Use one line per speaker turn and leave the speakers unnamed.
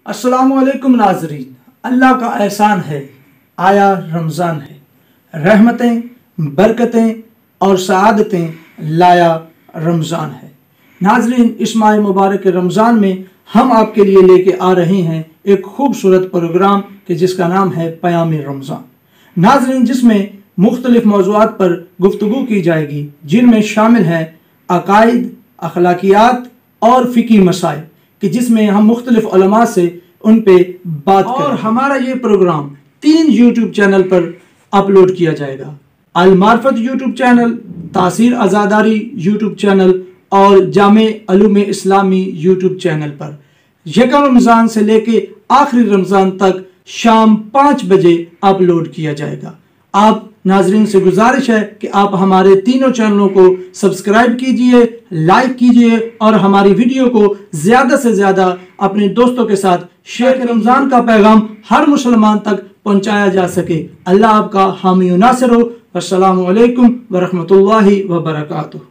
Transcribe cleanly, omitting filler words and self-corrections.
अस्सलामुअलैकुम नाज़रीन, अल्लाह का एहसान है, आया रमज़ान है, रहमतें, बरकतें और सआदतें लाया रमज़ान है। नाज़रीन, इस माह मुबारक के रमज़ान में हम आपके लिए लेके आ रहे हैं एक खूबसूरत प्रोग्राम कि जिसका नाम है पयामे रमज़ान। नाज़रीन, जिसमें मुख्तलिफ मौज़ूआत पर गुफ्तगू की जाएगी, जिनमें शामिल हैं अकायद, अखलाकियात और फ़िकी मसाइल, कि जिसमें हम मुख्तलिफ उलमा से उन पे बात करें। और हमारा ये प्रोग्राम 3 यूट्यूब चैनल पर अपलोड किया जाएगा। अल मार्फत यूट्यूब चैनल, तासीर आज़ादारी यूट्यूब चैनल और जामे अलूम इस्लामी यूट्यूब चैनल पर यकम रमज़ान से लेके आखिरी रमज़ान तक शाम 5 बजे अपलोड किया जाएगा। आप नाजरीन से गुजारिश है कि आप हमारे तीनों चैनलों को सब्सक्राइब कीजिए, लाइक कीजिए और हमारी वीडियो को ज़्यादा से ज़्यादा अपने दोस्तों के साथ शेयर करें। रमज़ान का पैगाम हर मुसलमान तक पहुँचाया जा सके। अल्लाह आपका हामी नासिर हो। अस्सलामु अलैकुम व रहमतुल्लाहि व बरकातुहू।